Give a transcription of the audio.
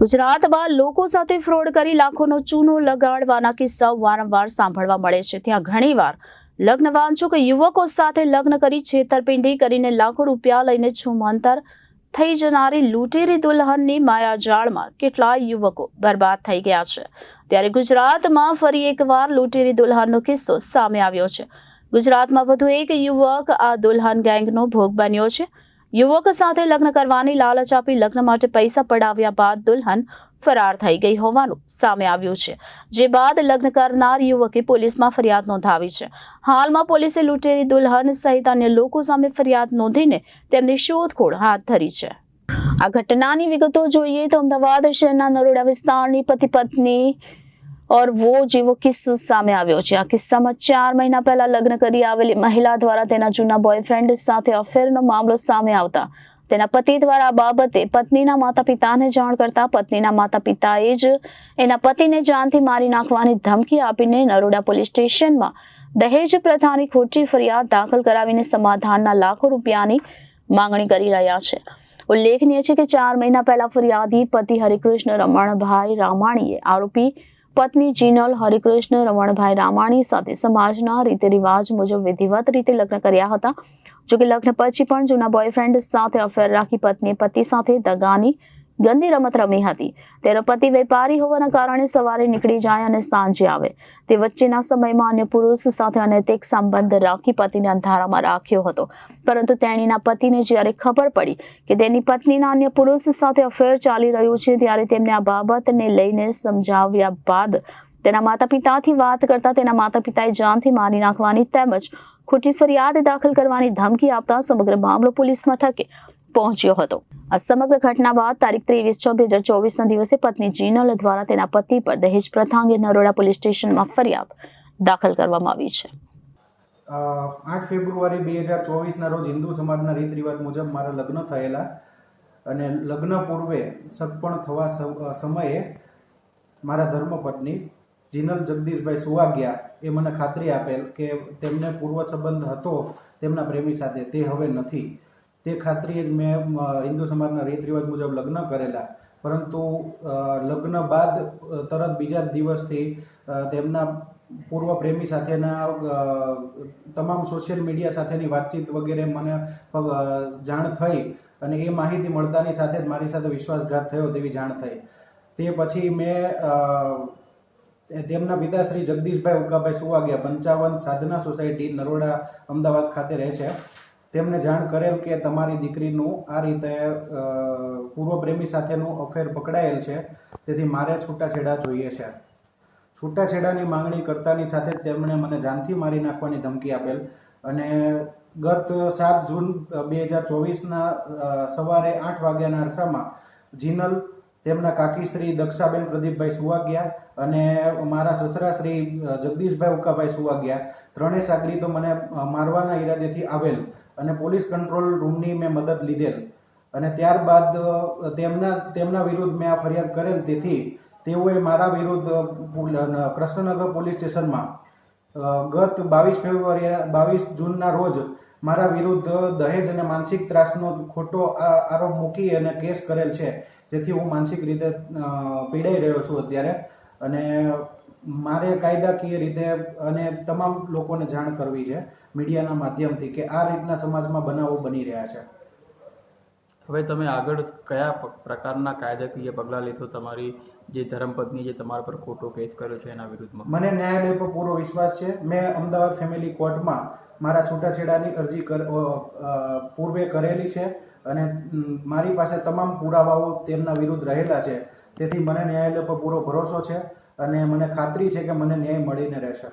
ગુજરાતમાં લોકો સાથે ફ્રોડ કરી લાખોનો ચૂનો લગાડવાના કિસ્સાઓ વારંવાર સાંભળવા મળે છે। ત્યાં ઘણીવાર લગ્ન વાંચુક યુવકો સાથે લગ્ન કરી છેતરપિંડી કરીને લાખો રૂપિયા લઈને છુમંતર થઈ જનારી લૂંટેરી દુલ્હનની માયાજાળમાં કેટલાય યુવકો બરબાદ થઈ ગયા છે। ત્યારે ગુજરાતમાં ફરી એકવાર લૂંટેરી દુલ્હનનો કિસ્સો સામે આવ્યો છે। ગુજરાતમાં વધુ એક યુવક આ દુલ્હન ગેંગનો ભોગ બન્યો છે। યુવક સાથે લગ્ન કરવાની લાલચ આપી લગ્ન માટે પૈસા પડાવ્યા બાદ દુલ્હન ફરાર થઈ ગઈ હોવાનું સામે આવ્યું છે। જે બાદ લગ્ન કરનાર યુવકે પોલીસમાં ફરિયાદ નોંધાવી છે। હાલમાં પોલીસે લૂંટેરી દુલ્હન સહિત અન્ય લોકો સામે ફરિયાદ નોંધીને તેમની શોધખોળ હાથ ધરી છે। આ ઘટનાની વિગતો જોઈએ તો અમદાવાદ શહેરના નરોડા વિસ્તારની પતિ પત્ની और वो જેવો કિસ્સો સામે આવ્યો છે। આ કિસ્સામાં 4 મહિના પહેલા લગ્ન કરી આવેલી મહિલા દ્વારા તેના જૂના બોયફ્રેન્ડ સાથે અફેરનો મામલો સામે આવતા તેના પતિ દ્વારા આ બાબતે પત્નીના માતા પિતાને જાણ કરતા પત્નીના માતા પિતાએ જ એના પતિને જાનથી મારી નાખવાની ધમકી આપીને નરોડા પોલીસ સ્ટેશનમાં દહેજ પ્રથાની ખોટી ફરિયાદ દાખલ કરાવીને સમાધાનના લાખો રૂપિયાની માંગણી કરી રહ્યા છે। ઉલ્લેખનીય છે કે 4 મહિના પહેલા ફરિયાદી પતિ હરિકૃષ્ણ રમણભાઈ રામાણીએ આરોપી પત્ની જીનલ હરિકૃષ્ણ રમણભાઈ રામાણી સાથે સમાજના રીતિ રિવાજ મુજબ વિધિવત રીતે લગ્ન કર્યા હતા। જોકે લગ્ન પછી પણ જૂના બોયફ્રેન્ડ સાથે અફેર રાખી પત્નીએ પતિ સાથે દગાની ગંદી રમત રમી હતી। તેનો પતિ વેપારી હોવાના કારણે સવારે નીકળી જાય અને સાંજે આવે। તે વચ્ચેના સમયમાં અન્ય પુરુષ સાથે અનૈતિક સંબંધ રાખી પતિને અંધારામાં રાખ્યો હતો। પરંતુ તેણીના પતિને જ્યારે ખબર પડી કે તેની પત્નીના અન્ય પુરુષ સાથે અફેર ચાલી રહ્યું છે ત્યારે તેમને આ બાબતને લઈને સમજાવ્યા બાદ તેના માતા પિતાથી વાત કરતા તેના માતા પિતાએ જાનથી મારી નાખવાની તેમજ ખોટી ફરિયાદ દાખલ કરવાની ધમકી આપતા સમગ્ર મામલો પોલીસ મથકે પહોંચ્યો હતો। આ સમગ્ર ઘટના બાદ તારીખ 23/6/2024 ના દિવસે પત્ની જીનલ દ્વારા તેના પતિ પર દહેજ પ્રથા અંગે નરોડા પોલીસ સ્ટેશનમાં ફરિયાદ દાખલ કરવામાં આવી છે। 8 ફેબ્રુઆરી 2024 ના રોજ હિન્દુ સમાજના રીત રિવાજ મુજબ મારા લગ્ન થયેલા અને લગ્ન પૂર્વે સગપણ થવા સમયે મારા ધર્મપત્ની જીનલ જગદીશભાઈ સુવાગ્યા એ મને ખાતરી આપેલ કે તેમને પૂર્વ સંબંધ હતો તેમના પ્રેમી સાથે, તે હવે નથી। તે ખાતરીએ જ મેં હિન્દુ સમાજના રીત રિવાજ મુજબ લગ્ન કરેલા। પરંતુ લગ્ન બાદ તરત બીજા દિવસથી તેમના પૂર્વ પ્રેમી સાથેના તમામ સોશિયલ મીડિયા સાથેની વાતચીત વગેરે મને જાણ થઈ અને એ માહિતી મળતાની સાથે જ મારી સાથે વિશ્વાસઘાત થયો તેવી જાણ થઈ। તે પછી મેં તેમના પિતાશ્રી જગદીશભાઈ ઉકાભાઈ સુવાગ્યા 55 સાધના સોસાયટી નરોડા અમદાવાદ ખાતે રહે છે, તેમને જાણ કરેલ કે તમારી દીકરીનું આ રીતે પૂર્વ પ્રેમી સાથેનું અફેર પકડાયેલ છે, તેથી મારે છૂટાછેડા જોઈએ છે। છૂટાછેડાની માંગણી કરતાની સાથે જ તેમણે મને જાનથી મારી નાખવાની ધમકી આપેલ અને ગત 7 જૂન 2024ના સવારે 8 વાગ્યાના અરસામાં જીનલ, તેમના કાકી શ્રી દક્ષાબેન પ્રદીપભાઈ સુવાગ્યા અને મારા સસરા શ્રી જગદીશભાઈ ઉકાભાઈ સુવાગ્યા ત્રણેય સાગરીતો મને મારવાના ઈરાદેથી આવેલ અને પોલીસ કંટ્રોલ રૂમની મેં મદદ લીધેલ અને ત્યારબાદ તેમના વિરુદ્ધ મેં આ ફરિયાદ કરેલ। તેથી તેઓએ મારા વિરુદ્ધ કૃષ્ણનગર પોલીસ સ્ટેશનમાં ગત 22 જૂનના રોજ મારા વિરુદ્ધ દહેજ અને માનસિક ત્રાસનો ખોટો આરોપ મૂકી અને કેસ કરેલ છે, જેથી હું માનસિક રીતે પીડાઈ રહ્યો છું અત્યારે અને મારે કાયદાકીય રીતે અને તમામ લોકોને જાણ કરવી છે મીડિયાના માધ્યમથી કે આ રીતના સમાજમાં બનાવો બની રહ્યા છે। હવે તમે આગળ કયા પ્રકારના કાયદાકીય પગલાં લેશો તમારી જે ધર્મપત્ની જે તમારા પર ખોટો કેસ કર્યો છે એના વિરુદ્ધમાં? મને ન્યાયાલય પર પૂરો વિશ્વાસ છે। મેં અમદાવાદ ફેમિલી કોર્ટમાં મારા છૂટાછેડાની અરજી પૂર્વે કરેલી છે અને મારી પાસે તમામ પુરાવાઓ તેમના વિરુદ્ધ રહેલા છે, તેથી મને ન્યાયાલય પર પૂરો ભરોસો છે અને મને ખાતરી છે કે મને ન્યાય મળીને રહેશે।